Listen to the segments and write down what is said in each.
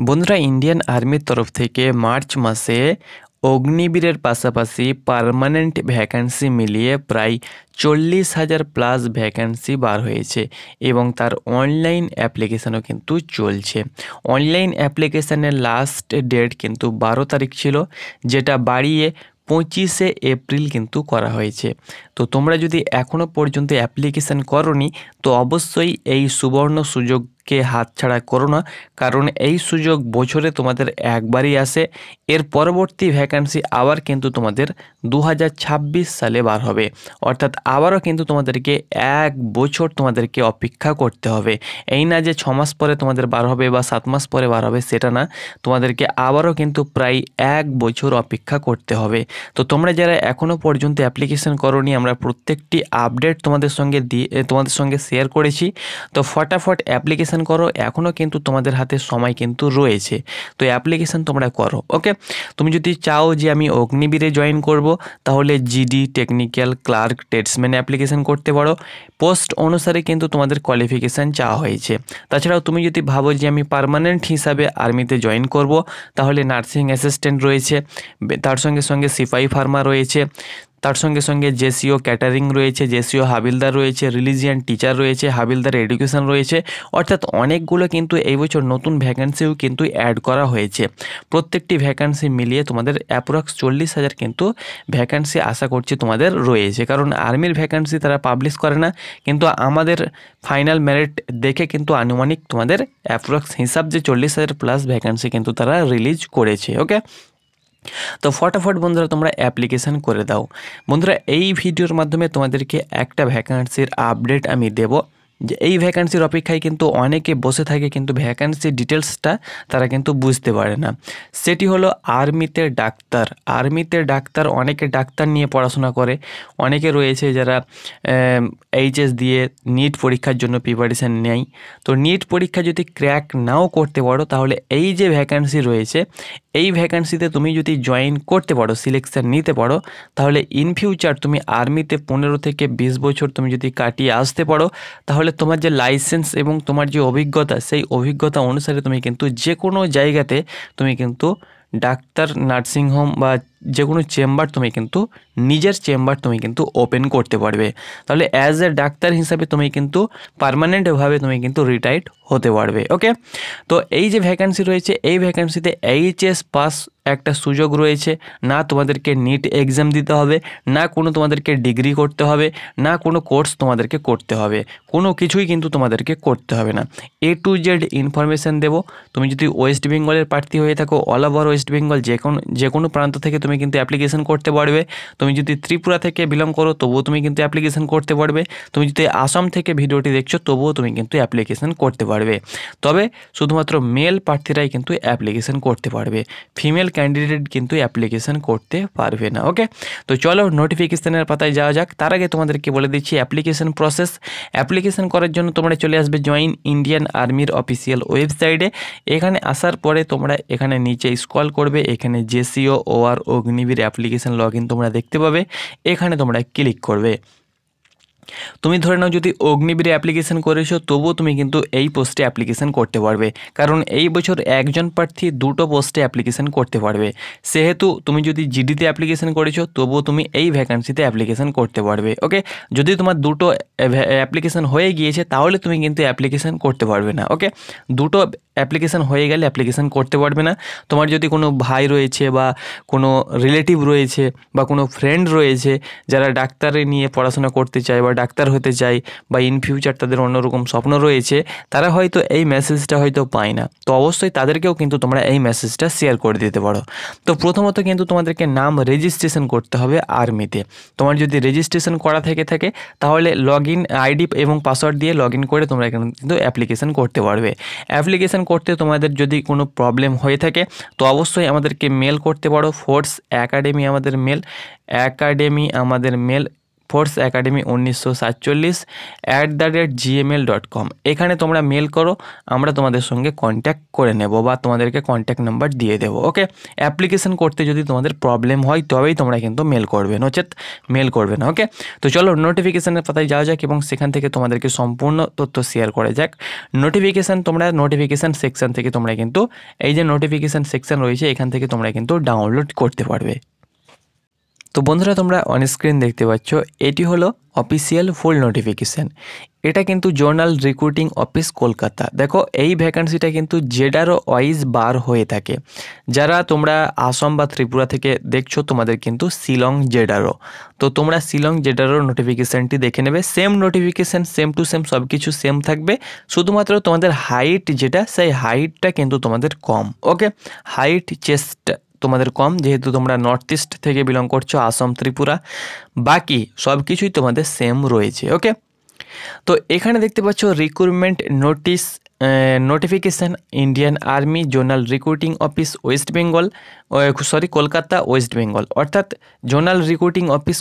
বন্ধুরা, ইন্ডিয়ান আর্মির তরফ থেকে মার্চ মাসে অগ্নিবীরের পাশাপাশি পার্মানেন্ট ভ্যাকান্সি মিলিয়ে প্রায় 40,000 প্লাস ভ্যাকান্সি বার হয়েছে এবং তার অনলাইন অ্যাপ্লিকেশানও কিন্তু চলছে। অনলাইন অ্যাপ্লিকেশানের লাস্ট ডেট কিন্তু 12 তারিখ ছিল, যেটা বাড়িয়ে 25শে এপ্রিল কিন্তু করা হয়েছে। তো তোমরা যদি এখনও পর্যন্ত অ্যাপ্লিকেশান করোনি তো অবশ্যই এই সুবর্ণ সুযোগকে হাতছাড়া করো না, কারণ এই সুযোগ বছরে তোমাদের একবারই আসে। এর পরবর্তী ভ্যাকান্সি আবার কিন্তু তোমাদের 2026 সালে বার হবে, অর্থাৎ আবারও কিন্তু তোমাদেরকে 1 বছর তোমাদেরকে অপেক্ষা করতে হবে। এই না যে 6 মাস পরে তোমাদের বার হবে বা 7 মাস পরে বার হবে, সেটা না, তোমাদেরকে আবারও কিন্তু প্রায় 1 বছর অপেক্ষা করতে হবে। তো তোমরা যারা এখনও পর্যন্ত অ্যাপ্লিকেশন করোনি, আমরা প্রত্যেকটি আপডেট তোমাদের সঙ্গে শেয়ার করেছি। তো ফটাফট অ্যাপ্লিকেশন করো, এখনও কিন্তু তোমাদের হাতে সময় কিন্তু রয়েছে। তো অ্যাপ্লিকেশন তোমরা করো। ওকে, তুমি যদি চাও যে আমি অগ্নিবীরে জয়েন করব, তাহলে GD, technical, clerk, tradesman application করতে পারো। পোস্ট অনুসারে কিন্তু তোমাদের কোয়ালিফিকেশান চাওয়া হয়েছে। তাছাড়াও তুমি যদি ভাবো যে আমি পার্মানেন্ট হিসাবে আর্মিতে জয়েন করব, তাহলে নার্সিং অ্যাসিস্ট্যান্ট রয়েছে, তার সঙ্গে সঙ্গে সিপাহি ফার্মা রয়েছে, তার সঙ্গে সঙ্গে জেসিও ক্যাটারিং রয়েছে, জেসিও হাবিলদার রয়েছে, রিলিজিয়ান টিচার রয়েছে, হাবিলদার এডুকেশন রয়েছে। অর্থাৎ অনেকগুলো কিন্তু এই বছর নতুন ভ্যাকান্সিও কিন্তু অ্যাড করা হয়েছে। প্রত্যেকটি ভ্যাকান্সি মিলিয়ে তোমাদের অ্যাপ্রক্স 40,000 কিন্তু ভ্যাকান্সি আশা করছি তোমাদের রয়েছে। কারণ আর্মির ভ্যাকান্সি তারা পাবলিশ করে না, কিন্তু আমাদের ফাইনাল মেরিট দেখে কিন্তু আনুমানিক তোমাদের অ্যাপ্রক্স হিসাব যে 40,000 প্লাস ভ্যাকান্সি কিন্তু তারা রিলিজ করেছে। ওকে, তো ফটাফট বন্ধুরা তোমরা অ্যাপ্লিকেশান করে দাও। বন্ধুরা, এই ভিডিওর মাধ্যমে তোমাদেরকে একটা ভ্যাকান্সির আপডেট আমি দেব, যে এই ভ্যাকান্সির অপেক্ষায় কিন্তু অনেকে বসে থাকে, কিন্তু ভ্যাকান্সির ডিটেলসটা তারা কিন্তু বুঝতে পারে না। সেটি হলো আর্মিতে ডাক্তার। আর্মিতে ডাক্তার, অনেকে ডাক্তার নিয়ে পড়াশোনা করে, অনেকে রয়েছে যারা এইচএস দিয়ে নিট পরীক্ষার জন্য প্রিপারেশান নেয়। তো নিট পরীক্ষা যদি ক্র্যাক নাও করতে পারো, তাহলে এই যে ভ্যাকান্সি রয়েছে, এই ভ্যাকান্সিতে তুমি যদি জয়েন করতে পারো, সিলেকশান নিতে পারো, তাহলে ইন ফিউচার তুমি আর্মিতে 15 থেকে 20 বছর তুমি যদি কাটিয়ে আসতে পারো, তাহলে তোমার যে লাইসেন্স এবং তোমার যে অভিজ্ঞতা, সেই অভিজ্ঞতা অনুসারে তুমি কিন্তু যে কোনো জায়গাতে তুমি কিন্তু ডাক্তার, নার্সিংহোম বা যে কোনো চেম্বার তুমি কিন্তু নিজের চেম্বার তুমি কিন্তু ওপেন করতে পারবে। তাহলে অ্যাজ এ ডাক্তার হিসাবে তুমি কিন্তু পার্মানেন্টভাবে তুমি কিন্তু রিটায়ার্ড হতে পারবে। ওকে, তো এই যে ভ্যাকান্সি রয়েছে, এই ভ্যাকান্সিতে এইচএস পাস একটা সুযোগ রয়েছে। না তোমাদেরকে নিট এক্সাম দিতে হবে, না কোনো তোমাদেরকে ডিগ্রি করতে হবে, না কোনো কোর্স তোমাদেরকে করতে হবে, কোনো কিছুই কিন্তু তোমাদেরকে করতে হবে না। A to Z ইনফরমেশান দেবো। তুমি যদি ওয়েস্ট বেঙ্গলের প্রার্থী হয়ে থাকো, অল ওভার ওয়েস্ট বেঙ্গল যে কোনো প্রান্ত থেকে তুমি কিন্তু অ্যাপ্লিকেশন করতে পারবে। তুমি যদি ত্রিপুরা থেকে বিলং করো, তবুও তুমি কিন্তু অ্যাপ্লিকেশন করতে পারবে। তুমি যদি আসাম থেকে ভিডিওটি দেখছো, তবুও তুমি কিন্তু অ্যাপ্লিকেশন করতে পারবে। তবে শুধুমাত্র মেল প্রার্থীরাই কিন্তু অ্যাপ্লিকেশন করতে পারবে, ফিমেল ক্যান্ডিডেট কিন্তু অ্যাপ্লিকেশন করতে পারবে না। ওকে, তো চলো নোটিফিকেশানের পাতায় যাওয়া যাক। তার আগে তোমাদেরকে বলে দিচ্ছি অ্যাপ্লিকেশন প্রসেস। অ্যাপ্লিকেশন করার জন্য তোমরা চলে আসবে জয়েন ইন্ডিয়ান আর্মির অফিসিয়াল ওয়েবসাইটে। এখানে আসার পরে তোমরা এখানে নিচে স্ক্রল করবে, এখানে JCO OR Agniveer application log in তোমরা দেখতে পাবে। এখানে তোমরা ক্লিক করবে। তুমি ধরে নাও যদি অগ্নিবীরে অ্যাপ্লিকেশন করেছো, তবুও তুমি কিন্তু এই পোস্টে অ্যাপ্লিকেশন করতে পারবে, কারণ এই বছর একজন প্রার্থী 2টো পোস্টে অ্যাপ্লিকেশন করতে পারবে। সেহেতু তুমি যদি জিডিতে অ্যাপ্লিকেশন করেছো, তবুও তুমি এই ভ্যাকান্সিতে অ্যাপ্লিকেশন করতে পারবে। ওকে, যদি তোমার 2টো অ্যাপ্লিকেশন হয়ে গিয়েছে, তাহলে তুমি কিন্তু অ্যাপ্লিকেশন করতে পারবে না। ওকে, 2টো অ্যাপ্লিকেশন হয়ে গেলে অ্যাপ্লিকেশন করতে পারবে না। তোমার যদি কোনো ভাই রয়েছে বা কোনো রিলেটিভ রয়েছে বা কোনো ফ্রেন্ড রয়েছে যারা ডাক্তারে নিয়ে পড়াশোনা করতে চায় বা ডাক্তার হতে চায়, বা ইন ফিউচার তাদের অন্যরকম স্বপ্ন রয়েছে, তারা হয়তো এই মেসেজটা হয়তো পায় না, তো অবশ্যই তাদেরকেও কিন্তু তোমরা এই মেসেজটা শেয়ার করে দিতে পারো। তো প্রথমত কিন্তু তোমাদেরকে নাম রেজিস্ট্রেশন করতে হবে আর্মিতে। তোমার যদি রেজিস্ট্রেশন করা থেকে থাকে, তাহলে লগ ইন আইডি এবং পাসওয়ার্ড দিয়ে লগ ইন করে তোমরা এখানে কিন্তু অ্যাপ্লিকেশন করতে পারবে। অ্যাপ্লিকেশন করতে তোমাদের যদি কোনো প্রবলেম হয়ে থাকে, তো অবশ্যই আমাদেরকে মেল করতে পারো। ফোর্স একাডেমি আমাদের মেল, forceacademy1947@gmail.com এখানে তোমরা মেল করো, আমরা তোমাদের সঙ্গে কন্ট্যাক্ট করে নেব বা তোমাদেরকে কন্ট্যাক্ট নাম্বার দিয়ে দেবো। ওকে, অ্যাপ্লিকেশন করতে যদি তোমাদের প্রবলেম হয় তবেই তোমরা কিন্তু মেল করবে, নচেত মেল করবে না। ওকে, তো চলো নোটিফিকেশানের পাতায় যাওয়া যাক এবং সেখান থেকে তোমাদেরকে সম্পূর্ণ তথ্য শেয়ার করা যাক। নোটিফিকেশান তোমরা নোটিফিকেশান সেকশন থেকে তোমরা কিন্তু এই যে নোটিফিকেশান সেকশন রয়েছে এখান থেকে তোমরা কিন্তু ডাউনলোড করতে পারবে। তো বন্ধুরা, তোমরা অন স্ক্রিন দেখতে পাচ্ছ এটি হলো অফিসিয়াল ফুল নোটিফিকেশান। এটা কিন্তু জোনাল রিক্রুটিং অফিস কলকাতা। দেখো, এই ভ্যাকান্সিটা কিন্তু জেডারও ওয়াইজ বার হয়ে থাকে। যারা তোমরা আসাম বা ত্রিপুরা থেকে দেখছো তোমাদের কিন্তু শিলং জেডারও। তো তোমরা শিলং জেডারও নোটিফিকেশানটি দেখে নেবে। Same notification, same to same, সব কিছু সেম থাকবে। শুধুমাত্র তোমাদের হাইট যেটা, সেই হাইটটা কিন্তু তোমাদের কম। ওকে, হাইট চেস্ট তোমাদের কম, যেহেতু তোমরা নর্থ ইস্ট থেকে বিলং করছো, আসাম ত্রিপুরা। বাকি সব কিছুই তোমাদের সেম রয়েছে। ওকে, তো এখানে দেখতে পাচ্ছ recruitment notice notification Indian army zonal recruiting office West Bengal, Kolkata West Bengal. অর্থাৎ জোনাল রিক্রুটিং অফিস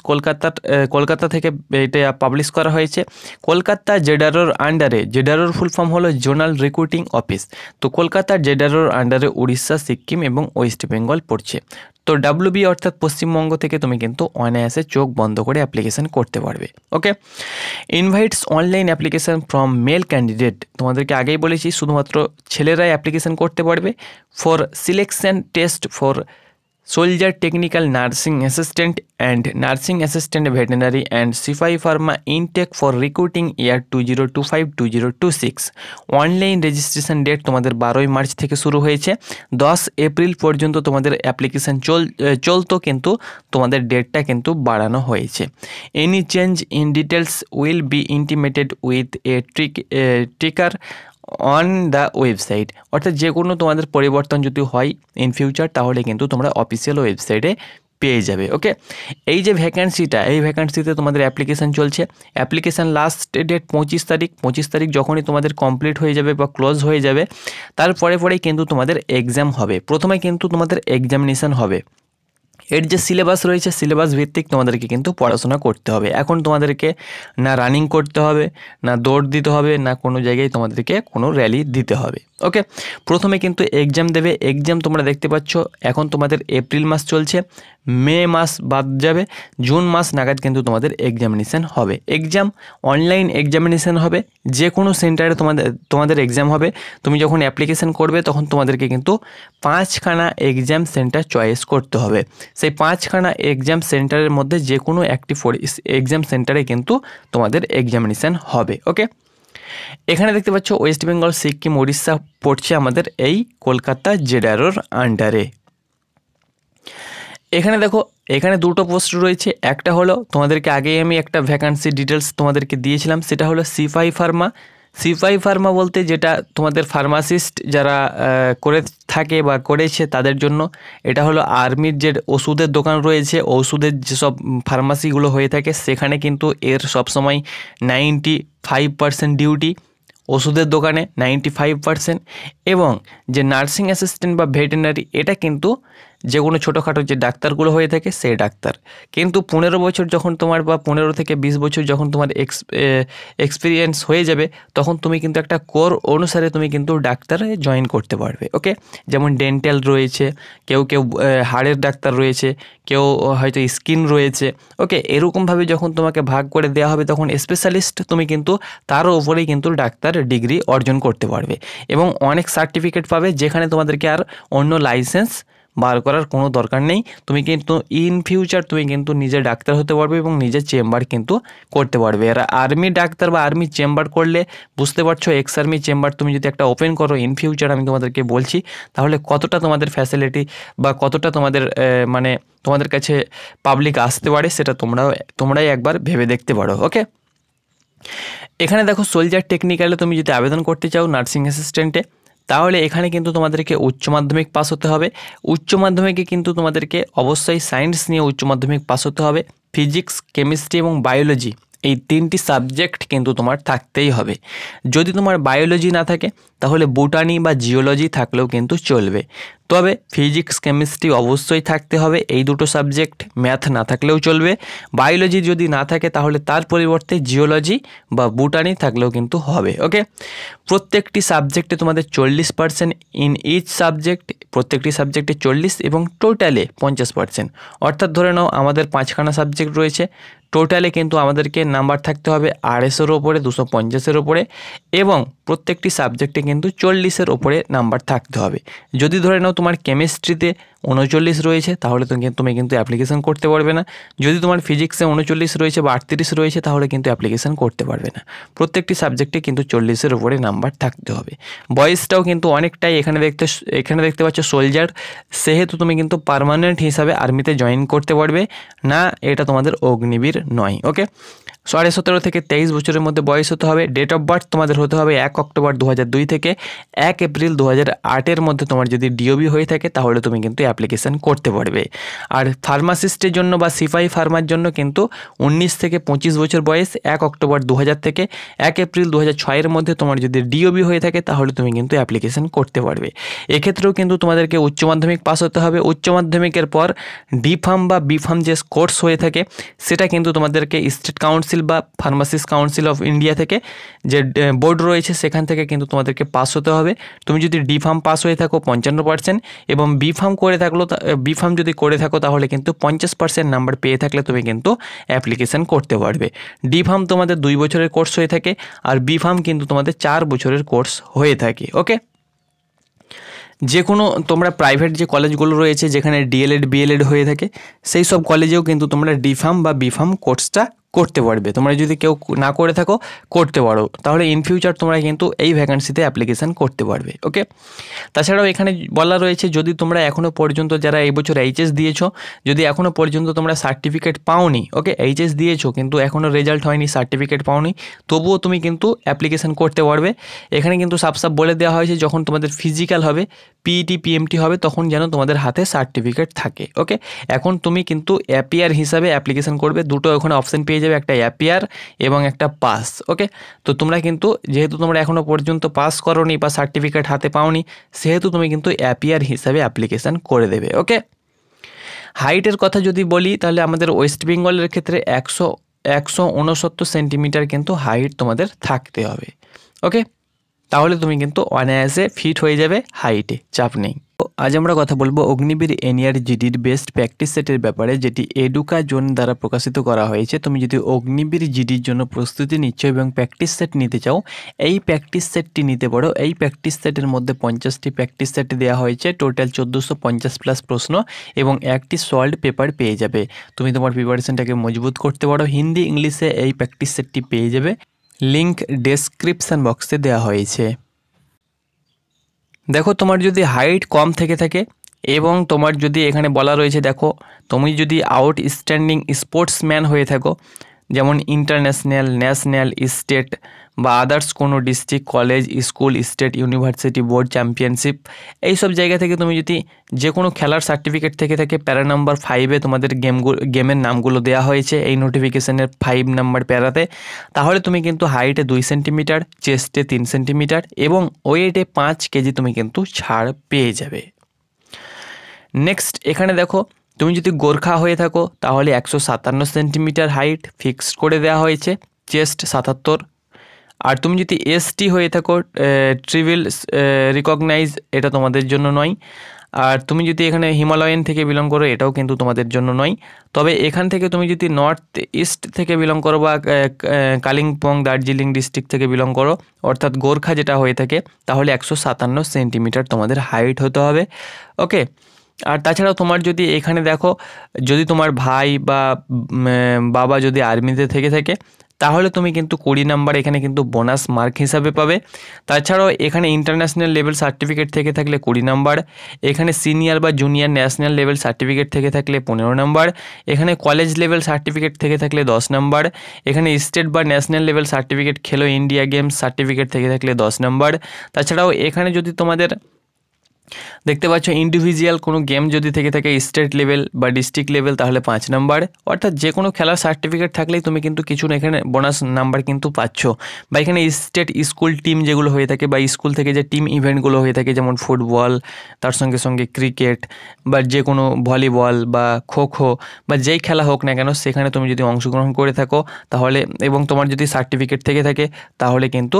কলকাতা থেকে এটা পাবলিশ করা হয়েছে। কলকাতা জেডারোর আন্ডারে, জেডারোর ফুল ফর্ম হলো জোনাল রিক্রুটিং অফিস। তো কলকাতা জেডারোর আন্ডারে উড়িষ্যা, সিকিম এবং ওয়েস্ট বেঙ্গল পড়ছে। তো ডাব্লিউবি অর্থাৎ পশ্চিমবঙ্গ থেকে তুমি কিন্তু অনায়াসে চোখ বন্ধ করে অ্যাপ্লিকেশান করতে পারবে। Okay, invites online application from male candidate. তোমাদেরকে আগেই বলেছি শুধুমাত্র ছেলেরাই অ্যাপ্লিকেশান করতে পারবে। For selection test for soldier technical nursing assistant and nursing assistant veterinary and সিপাহি pharma intake for recruiting year 2025-2026। Online registration date তোমাদের 12ই মার্চ থেকে শুরু হয়েছে। 10 এপ্রিল পর্যন্ত তোমাদের অ্যাপ্লিকেশান চলতো, কিন্তু তোমাদের ডেটটা কিন্তু বাড়ানো হয়েছে। Any change in details will be intimated with a ticker on the website. অর্থাৎ যে কোনো তোমাদের পরিবর্তন যদি হয় ইন ফিউচার, তাহলে কিন্তু তোমরা অফিসিয়াল ওয়েবসাইটে পেয়ে যাবে। ওকে, এই যে ভ্যাকান্সিটা, এই ভ্যাকান্সিতে তোমাদের অ্যাপ্লিকেশান চলছে। অ্যাপ্লিকেশান লাস্ট ডেট 25 তারিখ। 25 তারিখ যখনই তোমাদের কমপ্লিট হয়ে যাবে বা ক্লোজ হয়ে যাবে, তারপরে পরেই কিন্তু তোমাদের এক্সাম হবে। প্রথমে কিন্তু তোমাদের এক্সামিনেশান হবে। এর যে সিলেবাস রয়েছে, সিলেবাস ভিত্তিক তোমাদেরকে কিন্তু পড়াশোনা করতে হবে। এখন তোমাদেরকে না রানিং করতে হবে, না দৌড় দিতে হবে, না কোনো জায়গায় তোমাদেরকে কোনো র্যালি দিতে হবে। ওকে, প্রথমে কিন্তু এক্সাম দেবে। এক্সাম তোমরা দেখতে পাচ্ছ এখন তোমাদের এপ্রিল মাস চলছে, মে মাস বাদ যাবে, জুন মাস নাগাদ কিন্তু তোমাদের এক্সামিনেশান হবে। এক্সাম অনলাইন এক্সামিনেশান হবে। যে কোনো সেন্টারে তোমাদের এক্সাম হবে। তুমি যখন অ্যাপ্লিকেশান করবে তখন তোমাদেরকে কিন্তু 5খানা এক্সাম সেন্টার চয়েস করতে হবে। সেই 5খানা এক্সাম সেন্টারের মধ্যে যে কোনো একটি এক্সাম সেন্টারে কিন্তু তোমাদের এক্সামিনেশান হবে। ওকে, এখানে দেখতে পাচ্ছ ওয়েস্ট বেঙ্গল, সিকিম, উড়িষ্যা পড়ছে আমাদের এই কলকাতা জেডারোর আন্ডারে। এখানে দেখো, এখানে দুটো পোস্ট রয়েছে। একটা হলো তোমাদেরকে আগেই আমি একটা ভ্যাকান্সি ডিটেলস তোমাদেরকে দিয়েছিলাম, সেটা হলো সিপাহি ফার্মা। সিপাহি ফার্মা বলতে যেটা তোমাদের ফার্মাসিস্ট যারা করে থাকে বা করেছে তাদের জন্য। এটা হলো আর্মির যে ওষুধের দোকান রয়েছে, ওষুধের যেসব ফার্মাসিগুলো হয়ে থাকে, সেখানে কিন্তু এর সবসময় 95% ডিউটি। ওষুধের দোকানে 95%। এবং যে নার্সিং অ্যাসিস্ট্যান্ট বা ভেটেরিনারি, এটা কিন্তু যে কোনো ছোটোখাটো যে ডাক্তারগুলো হয়ে থাকে সেই ডাক্তার। কিন্তু 15 বছর যখন তোমার বা 15 থেকে 20 বছর যখন তোমার এক্সপিরিয়েন্স হয়ে যাবে, তখন তুমি কিন্তু একটা কোর অনুসারে তুমি কিন্তু ডাক্তারে জয়েন করতে পারবে। ওকে, যেমন ডেন্টাল রয়েছে, কেউ হাড়ের ডাক্তার রয়েছে, কেউ হয়তো স্কিন রয়েছে। ওকে, এরকমভাবে যখন তোমাকে ভাগ করে দেওয়া হবে, তখন স্পেশালিস্ট তুমি কিন্তু তার উপরেই কিন্তু ডাক্তার ডিগ্রি অর্জন করতে পারবে এবং অনেক সার্টিফিকেট পাবে, যেখানে তোমাদেরকে আর অন্য লাইসেন্স বার করার কোনো দরকার নেই। তুমি কিন্তু ইন ফিউচার তুমি কিন্তু নিজে ডাক্তার হতে পারবে এবং নিজের চেম্বার কিন্তু করতে পারবে। আর আর্মি ডাক্তার বা আর্মি চেম্বার করলে বুঝতে পারছো, এক্স আর্মি চেম্বার তুমি যদি একটা ওপেন করো ইন ফিউচার, আমি তোমাদেরকে বলছি, তাহলে কতটা তোমাদের ফ্যাসিলিটি বা কতটা তোমাদের মানে তোমাদের কাছে পাবলিক আসতে পারে, সেটা তোমরাই একবার ভেবে দেখতে পারো। ওকে, এখানে দেখো সোলজার টেকনিক্যালে তুমি যদি আবেদন করতে চাও নার্সিং অ্যাসিস্ট্যান্টে, তাহলে এখানে কিন্তু তোমাদেরকে উচ্চ মাধ্যমিক পাস হতে হবে। উচ্চ মাধ্যমিকে কিন্তু তোমাদেরকে অবশ্যই সায়েন্স নিয়ে উচ্চ মাধ্যমিক পাস হতে হবে। ফিজিক্স, কেমিস্ট্রি এবং বায়োলজি, এই 3টি সাবজেক্ট কিন্তু তোমার থাকতেই হবে। যদি তোমার বায়োলজি না থাকে তাহলে বোটানি বা জিওলজি থাকলেও কিন্তু চলবে। তবে ফিজিক্স কেমিস্ট্রি অবশ্যই থাকতে হবে, এই দুটো সাবজেক্ট। ম্যাথ না থাকলেও চলবে। বায়োলজি যদি না থাকে তাহলে তার পরিবর্তে জিওলজি বা বোটানি থাকলেও কিন্তু হবে। ওকে, প্রত্যেকটি সাবজেক্টে তোমাদের 40% ইন ইচ সাবজেক্ট, প্রত্যেকটি সাবজেক্টে 40 এবং টোটালে 50%। অর্থাৎ ধরে নাও আমাদের 5খানা সাবজেক্ট রয়েছে, টোটালে কিন্তু আমাদেরকে নাম্বার থাকতে হবে 250-এর ওপরে, 250-এর ওপরে, এবং প্রত্যেকটি সাবজেক্টে কিন্তু 40-এর ওপরে নাম্বার থাকতে হবে। যদি ধরে নাও তোমার কেমিস্ট্রিতে 39 রয়েছে তাহলে তুমি কিন্তু অ্যাপ্লিকেশন করতে পারবে না। যদি তোমার ফিজিক্সে 39 রয়েছে বা 38 রয়েছে তাহলে কিন্তু অ্যাপ্লিকেশন করতে পারবে না। প্রত্যেকটি সাবজেক্টে কিন্তু 40-এর উপরে নাম্বার থাকতে হবে। বয়সটাও কিন্তু অনেকটাই এখানে দেখতে পাচ্ছ সোলজার, সেহেতু তুমি কিন্তু পার্মানেন্ট হিসাবে আর্মিতে জয়েন করতে পারবে না, এটা তোমাদের অগ্নিবীর নয়। ওকে, 17.5 থেকে 23 বছরের মধ্যে বয়স হতে হবে। ডেট অফ বার্থ তোমাদের হতে হবে 1 অক্টোবর 2002 থেকে 1 এপ্রিল 2008-এর মধ্যে। তোমার যদি ডিওবি হয়ে থাকে তাহলে তুমি কিন্তু অ্যাপ্লিকেশান করতে পারবে। আর ফার্মাসিস্টের জন্য বা সিপাহি ফার্মার জন্য কিন্তু 19 থেকে 25 বছর বয়স, 1 অক্টোবর 2000 থেকে 1 এপ্রিল 2006-এর মধ্যে তোমার যদি ডিওবি হয়ে থাকে তাহলে তুমি কিন্তু অ্যাপ্লিকেশান করতে পারবে। এক্ষেত্রেও কিন্তু তোমাদেরকে উচ্চ মাধ্যমিক পাস হতে হবে। উচ্চ মাধ্যমিকের পর ডি ফার্ম বা বি ফার্ম যে কোর্স হয়ে থাকে সেটা কিন্তু তোমাদেরকে স্টেট কাউন্সিল বা ফার্মাসিস্ট কাউন্সিল অফ ইন্ডিয়া থেকে যে বোর্ড রয়েছে সেখান থেকে কিন্তু তোমাদেরকে পাস হতে হবে। তুমি যদি ডি ফার্ম পাস হয়ে থাকো 55% এবং বি ফার্ম যদি করে থাকো তাহলে কিন্তু 50% নাম্বার পেয়ে থাকলে তুমি কিন্তু অ্যাপ্লিকেশান করতে পারবে। ডি ফার্ম তোমাদের 2 বছরের কোর্স হয়ে থাকে আর বি ফার্ম কিন্তু তোমাদের 4 বছরের কোর্স হয়ে থাকে। ওকে, যে কোনো তোমরা প্রাইভেট যে কলেজগুলো রয়েছে যেখানে ডিএলএড বিএলএড হয়ে থাকে সেই সব কলেজেও কিন্তু তোমরা ডি ফার্ম বা বি ফার্ম কোর্সটা করতে পারবে। তোমরা যদি কেউ না করে থাকো করতে পারো, তাহলে ইন ফিউচার তোমরা কিন্তু এই ভ্যাকান্সিতে অ্যাপ্লিকেশান করতে পারবে। ওকে, তাছাড়াও এখানে বলা রয়েছে যদি তোমরা এখনও পর্যন্ত যারা এই বছর এইচএস দিয়েছো, যদি এখনও পর্যন্ত তোমরা সার্টিফিকেট পাওনি, ওকে এইচএস দিয়েছো কিন্তু এখনও রেজাল্ট হয়নি, সার্টিফিকেট পাওনি, তবুও তুমি কিন্তু অ্যাপ্লিকেশান করতে পারবে। এখানে কিন্তু সাফ বলে দেওয়া হয়েছে যখন তোমাদের ফিজিক্যাল হবে, পিইটি পিএমটি হবে, তখন যেন তোমাদের হাতে সার্টিফিকেট থাকে। ওকে, এখন তুমি কিন্তু অ্যাপিয়ার হিসাবে অ্যাপ্লিকেশান করবে। দুটো ওখানে অপশান পেয়ে যাবে, একটা অ্যাপিয়ার এবং একটা পাস। ওকে, তো তোমরা কিন্তু যেহেতু তোমরা এখনও পর্যন্ত পাস করোনি বা সার্টিফিকেট হাতে পাওনি সেহেতু তুমি কিন্তু অ্যাপিয়ার হিসাবে অ্যাপ্লিকেশান করে দেবে। ওকে, হাইটের কথা যদি বলি তাহলে আমাদের ওয়েস্ট বেঙ্গলের ক্ষেত্রে 169 সেন্টিমিটার কিন্তু হাইট তোমাদের থাকতে হবে। ওকে, তাহলে তুমি কিন্তু অনায়াসে ফিট হয়ে যাবে হাইটে, চাপ নেই। আজ আমরা কথা বলবো অগ্নিবীর এনইআর জিডির বেস্ট প্র্যাকটিস সেটের ব্যাপারে, যেটি এডুকা জোন দ্বারা প্রকাশিত করা হয়েছে। তুমি যদি অগ্নিবীর জিডির জন্য প্রস্তুতি নিচ্ছ এবং প্র্যাকটিস সেট নিতে চাও, এই প্র্যাকটিস সেটটি নিতে পারো। এই প্র্যাকটিস সেটের মধ্যে 50টি প্র্যাকটিস সেট দেওয়া হয়েছে, টোটাল 1450+ প্রশ্ন এবং একটি সলভড পেপার পেয়ে যাবে। তুমি তোমার প্রিপারেশনটাকে মজবুত করতে পারো। হিন্দি ইংলিশে এই প্র্যাকটিস সেটটি পেয়ে যাবে, লিঙ্ক ডেসক্রিপশান বক্সে দেওয়া হয়েছে। দেখো, তোমার যদি হাইট কম থেকে থাকে এবং তোমার যদি এখানে বলা রয়েছে, দেখো তুমি যদি আউটস্ট্যান্ডিং স্পোর্টসম্যান হয়ে থাকো, যেমন ইন্টারন্যাশনাল, ন্যাশনাল, স্টেট বা আদার্স কোনো district, college, school, state, university, board championship, এই সব জায়গা থেকে তুমি যদি যে কোনো খেলার সার্টিফিকেট থেকে থাকে, প্যারা নাম্বার 5-এ তোমাদের গেমের নামগুলো দেওয়া হয়েছে এই নোটিফিকেশানের 5 নাম্বার প্যারাতে, তাহলে তুমি কিন্তু হাইটে 2 সেন্টিমিটার, চেস্টে 3 সেন্টিমিটার এবং ওয়েটে 5 কেজি তুমি কিন্তু ছাড় পেয়ে যাবে। নেক্সট এখানে দেখো, তুমি যদি গোর্খা হয়ে থাকো তাহলে 157 সেন্টিমিটার হাইট ফিক্সড করে দেওয়া হয়েছে, চেস্ট 77। আর তুমি যদি এসটি হয়ে থাকো, ট্রিভিল রিকগনাইজ, এটা তোমাদের জন্য নয়। আর তুমি যদি এখানে হিমালয়ান থেকে বিলং করো, এটাও কিন্তু তোমাদের জন্য নয়। তবে এখান থেকে তুমি যদি নর্থ ইস্ট থেকে বিলং করো বা কালিম্পং, দার্জিলিং ডিস্ট্রিক্ট থেকে বিলং করো, অর্থাৎ গোর্খা যেটা হয়ে থাকে, তাহলে 157 সেন্টিমিটার তোমাদের হাইট হতে হবে। ওকে, আর তাছাড়াও তোমার যদি এখানে দেখো, যদি তোমার ভাই বা বাবা যদি আর্মিতে থেকে থাকে তাহলে তুমি কিন্তু 20 নাম্বার এখানে কিন্তু বোনাস মার্ক হিসাবে পাবে। তাছাড়াও এখানে ইন্টারন্যাশনাল লেভেল সার্টিফিকেট থেকে থাকলে 20 নাম্বার, এখানে সিনিয়র বা জুনিয়র ন্যাশনাল লেভেল সার্টিফিকেট থেকে থাকলে 15 নাম্বার, এখানে কলেজ লেভেল সার্টিফিকেট থেকে থাকলে 10 নাম্বার, এখানে স্টেট বা ন্যাশনাল লেভেল সার্টিফিকেট, খেলো ইন্ডিয়া গেমস সার্টিফিকেট থেকে থাকলে 10 নাম্বার। তাছাড়াও এখানে যদি তোমাদের দেখতে পাচ্ছ ইন্ডিভিজুয়াল কোনো গেম যদি থেকে থাকে স্টেট লেভেল বা ডিস্ট্রিক্ট লেভেল তাহলে 5 নাম্বার, অর্থাৎ যে কোনো খেলার সার্টিফিকেট থাকলেই তুমি কিন্তু কিছু না এখানে বোনাস নাম্বার কিন্তু পাচ্ছ। বা এখানে স্টেট স্কুল টিম যেগুলো হয়ে থাকে বা স্কুল থেকে যে টিম ইভেন্টগুলো হয়ে থাকে যেমন ফুটবল, তার সঙ্গে সঙ্গে ক্রিকেট বা যে কোনো ভলিবল বা খোখো বা যেই খেলা হোক না কেন সেখানে তুমি যদি অংশগ্রহণ করে থাকো তাহলে এবং তোমার যদি সার্টিফিকেট থেকে থাকে তাহলে কিন্তু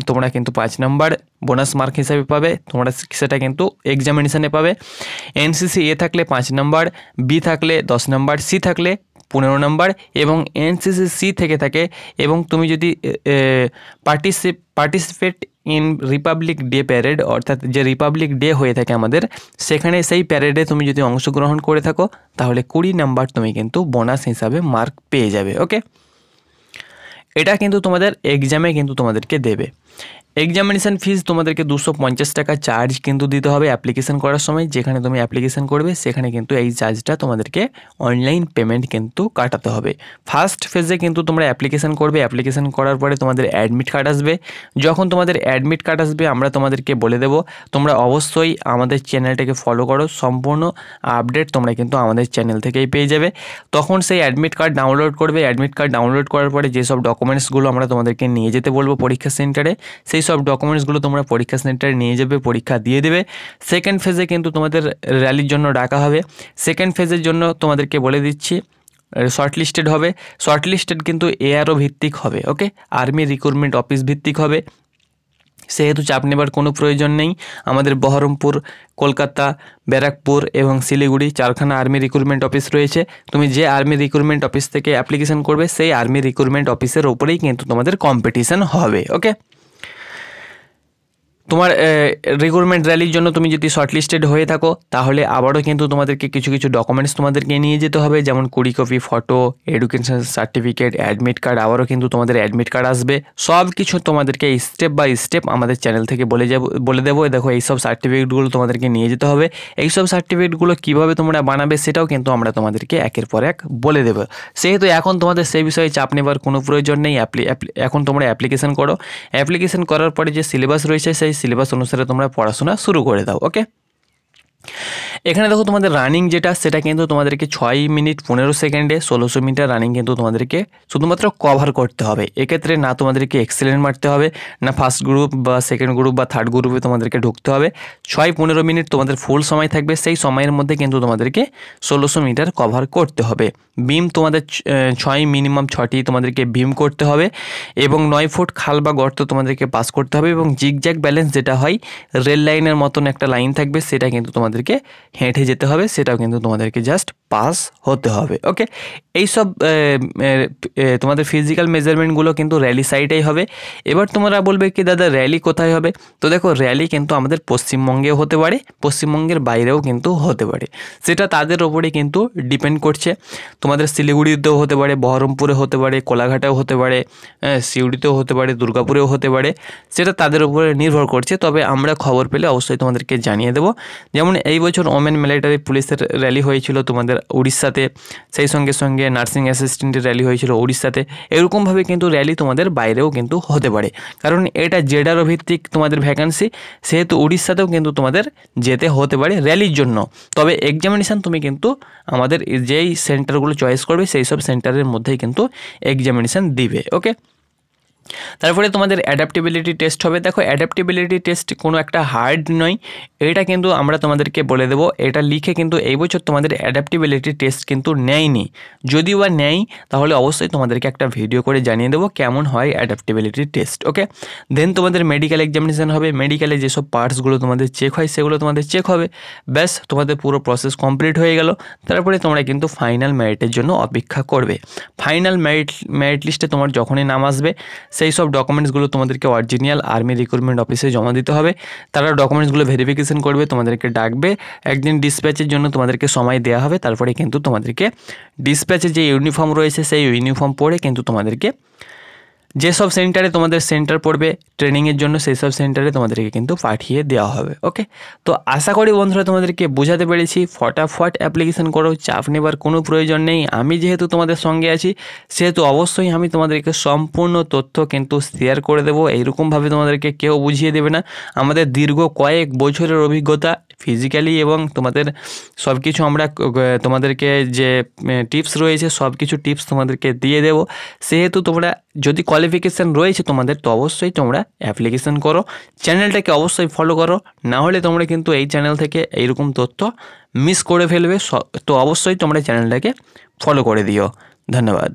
তোমরা কিন্তু 5 নাম্বার বোনাস মার্ক হিসাবে পাবে, তোমরা সেটা কিন্তু এক্সামিনেশানে পাবে। এনসিসি এ থাকলে 5 নাম্বার, বি থাকলে 10 নাম্বার, সি থাকলে 15 নাম্বার এবং এনসিসি সি থেকে থাকে এবং তুমি যদি participate in Republic day parade, অর্থাৎ যে রিপাবলিক ডে হয়ে থাকে আমাদের সেখানে সেই প্যারেডে তুমি যদি অংশগ্রহণ করে থাকো তাহলে 20 নাম্বার তুমি কিন্তু বোনাস হিসাবে মার্ক পেয়ে যাবে। ওকে, এটা কিন্তু তোমাদের এক্সামে কিন্তু তোমাদেরকে দেবে। এক্সামিনেশান ফিজ তোমাদেরকে 250 টাকা চার্জ কিন্তু দিতে হবে অ্যাপ্লিকেশন করার সময়। যেখানে তুমি অ্যাপ্লিকেশন করবে সেখানে কিন্তু এই চার্জটা তোমাদেরকে অনলাইন পেমেন্ট কিন্তু কাটাতে হবে। ফার্স্ট ফেজে কিন্তু তোমরা অ্যাপ্লিকেশন করবে, অ্যাপ্লিকেশন করার পরে তোমাদের অ্যাডমিট কার্ড আসবে। যখন তোমাদের অ্যাডমিট কার্ড আসবে আমরা তোমাদেরকে বলে দেবো। তোমরা অবশ্যই আমাদের চ্যানেলটাকে ফলো করো, সম্পূর্ণ আপডেট তোমরা কিন্তু আমাদের চ্যানেল থেকেই পেয়ে যাবে। তখন সেই অ্যাডমিট কার্ড ডাউনলোড করবে, অ্যাডমিট কার্ড ডাউনলোড করার পরে যেসব ডকুমেন্টসগুলো আমরা তোমাদেরকে নিয়ে যেতে বলবো পরীক্ষা সেন্টারে সেই সব ডকুমেন্টসগুলো তোমরা পরীক্ষা সেন্টারে নিয়ে যাবে, পরীক্ষা দিয়ে দেবে। সেকেন্ড ফেজে কিন্তু তোমাদের র্যালির জন্য ডাকা হবে। সেকেন্ড ফেজের জন্য তোমাদেরকে বলে দিচ্ছি শর্টলিস্টেড হবে। শর্টলিস্টেড কিন্তু এআরও ভিত্তিক হবে। ওকে, আর্মি রিক্রুটমেন্ট অফিস ভিত্তিক হবে, সেহেতু চাপ নেবার কোনো প্রয়োজন নেই। আমাদের বহরমপুর, কলকাতা, ব্যারাকপুর এবং শিলিগুড়ি 4খানা আর্মি রিক্রুটমেন্ট অফিস রয়েছে। তুমি যে আর্মি রিক্রুটমেন্ট অফিস থেকে অ্যাপ্লিকেশন করবে সেই আর্মি রিক্রুটমেন্ট অফিসের ওপরেই কিন্তু তোমাদের কম্পিটিশন হবে। ওকে, তোমার রিক্রুটমেন্ট র্যালির জন্য তুমি যদি শর্টলিস্টেড হয়ে থাকো তাহলে আবারও কিন্তু তোমাদেরকে কিছু কিছু ডকুমেন্টস তোমাদেরকে নিয়ে যেতে হবে, যেমন 20 copy photo, education certificate, admit card. আবারও কিন্তু তোমাদের অ্যাডমিট কার্ড আসবে। সব কিছু তোমাদেরকে স্টেপ বাই স্টেপ আমাদের চ্যানেল থেকে বলে দেবো। দেখো এইসব সার্টিফিকেটগুলো তোমাদেরকে নিয়ে যেতে হবে। এইসব সার্টিফিকেটগুলো কীভাবে তোমরা বানাবে সেটাও কিন্তু আমরা তোমাদেরকে একের পর এক বলে দেবো। সেহেতু এখন তোমাদের সেই বিষয়ে চাপ নেবার কোনো প্রয়োজন নেই। এখন তোমরা অ্যাপ্লিকেশন করো। অ্যাপ্লিকেশন করার পরে যে সিলেবাস রয়েছে সেই সিলেবাস অনুসারে তোমরা পড়াশোনা শুরু করে দাও। ওকে, এখানে দেখো তোমাদের রানিং যেটা সেটা কিন্তু তোমাদেরকে 6 মিনিট 15 সেকেন্ডে 1600 মিটার রানিং কিন্তু তোমাদেরকে শুধুমাত্র কভার করতে হবে। এক্ষেত্রে না তোমাদেরকে এক্সেলেন্ট মারতে হবে, না ফার্স্ট গ্রুপ বা সেকেন্ড গ্রুপ বা থার্ড গ্রুপে তোমাদেরকে ঢুকতে হবে। 6-15 মিনিট তোমাদের ফুল সময় থাকবে, সেই সময়ের মধ্যে কিন্তু তোমাদেরকে 1600 মিটার কভার করতে হবে। বিম তোমাদের 6 মিনিমাম 6টি তোমাদেরকে বিম করতে হবে এবং 9 ফুট খাল বা গর্ত তোমাদেরকে পাস করতে হবে এবং জিগজ্যাগ ব্যালেন্স যেটা হয় রেল লাইনের মতন একটা লাইন থাকবে সেটা কিন্তু তোমাদেরকে হেঁটে যেতে হবে, সেটাও কিন্তু তোমাদেরকে জাস্ট পাস হতে হবে। ওকে, এইসব তোমাদের ফিজিক্যাল মেজারমেন্টগুলো কিন্তু র্যালি সাইডেই হবে। এবার তোমরা বলবে কি দাদা র্যালি কোথায় হবে? তো দেখো র্যালি কিন্তু আমাদের পশ্চিমবঙ্গেও হতে পারে, পশ্চিমবঙ্গের বাইরেও কিন্তু হতে পারে, সেটা তাদের ওপরে কিন্তু ডিপেন্ড করছে। তোমাদের শিলিগুড়িতেও হতে পারে, বহরমপুরে হতে পারে, কোলাঘাটেও হতে পারে, সিউড়িতেও হতে পারে, দুর্গাপুরেও হতে পারে, সেটা তাদের উপরে নির্ভর করছে। তবে আমরা খবর পেলে অবশ্যই তোমাদেরকে জানিয়ে দেবো। যেমন এই বছর ওমেন মিলিটারি পুলিশের র্যালি হয়েছিল তোমাদের উড়িষ্যাতে, সেই সঙ্গে সঙ্গে নার্সিং অ্যাসিস্ট্যান্টের র্যালি হয়েছিল উড়িষ্যাতে। এরকমভাবে কিন্তু র্যালি তোমাদের বাইরেও কিন্তু হতে পারে, কারণ এটা জেডারও ভিত্তিক তোমাদের ভ্যাকান্সি, সেহেতু উড়িষ্যাতেও কিন্তু তোমাদের যেতে হতে পারে র্যালির জন্য। তবে এক্সামিনেশান তুমি কিন্তু আমাদের যেই সেন্টারগুলো চয়েস করবে সেই সব সেন্টারের মধ্যেই কিন্তু এক্সামিনেশান দিবে। ওকে, তারপরে তোমাদের অ্যাডাপ্টেবিলিটি টেস্ট হবে। দেখো অ্যাডাপ্টেবিলিটি টেস্ট কোনো একটা হার্ড নয়, এটা কিন্তু আমরা তোমাদেরকে বলে দেবো। এটা লিখে কিন্তু এই বছর তোমাদের অ্যাডাপ্টেবিলিটি টেস্ট কিন্তু নেয়নি, যদিও বা নেয় তাহলে অবশ্যই তোমাদেরকে একটা ভিডিও করে জানিয়ে দেবো কেমন হয় অ্যাডাপ্টেবিলিটি টেস্ট। ওকে, দেন তোমাদের মেডিকেল এক্সামিনেশান হবে। মেডিকেলে যেসব পার্টসগুলো তোমাদের চেক হয় সেগুলো তোমাদের চেক হবে। ব্যাস তোমাদের পুরো প্রসেস কমপ্লিট হয়ে গেল। তারপরে তোমরা কিন্তু ফাইনাল মেরিটের জন্য অপেক্ষা করবে। ফাইনাল মেরিট লিস্টে তোমার যখনই নাম আসবে সেই সব ডকুমেন্টসগুলো তোমাদেরকে অরিজিনাল আর্মি রিক্রুটমেন্ট অফিসে জমা দিতে হবে। তারা ডকুমেন্টসগুলো ভেরিফিকেশন করবে, তোমাদেরকে ডাকবে, একদিন ডিসপ্যাচের জন্য তোমাদেরকে সময় দেওয়া হবে। তারপরে কিন্তু তোমাদেরকে ডিসপ্যাচে যে ইউনিফর্ম রয়েছে সেই ইউনিফর্ম পরে কিন্তু তোমাদেরকে যেসব সেন্টারে তোমাদের সেন্টার পড়বে ট্রেনিংয়ের জন্য সেই সব সেন্টারে তোমাদেরকে কিন্তু পাঠিয়ে দেওয়া হবে। ওকে, তো আশা করি বন্ধুরা তোমাদেরকে বোঝাতে পেরেছি। ফটাফট অ্যাপ্লিকেশন করো, চাপ নেবার কোনো প্রয়োজন নেই। আমি যেহেতু তোমাদের সঙ্গে আছি সেহেতু অবশ্যই আমি তোমাদেরকে সম্পূর্ণ তথ্য কিন্তু শেয়ার করে দেবো। এইরকমভাবে তোমাদেরকে কেউ বুঝিয়ে দেবে না। আমাদের দীর্ঘ কয়েক বছরের অভিজ্ঞতা ফিজিক্যালি এবং তোমাদের সব কিছু আমরা তোমাদেরকে যে টিপস রয়েছে সব কিছু টিপস তোমাদেরকে দিয়ে দেবো। সেহেতু তোমরা যদি কোয়ালিফিকেশান রয়েছে তোমাদের তো অবশ্যই তোমরা অ্যাপ্লিকেশান করো, চ্যানেলটাকে অবশ্যই ফলো করো, না হলে তোমরা কিন্তু এই চ্যানেল থেকে এইরকম তথ্য মিস করে ফেলবে। তো অবশ্যই তোমরা চ্যানেলটাকে ফলো করে দিও। ধন্যবাদ।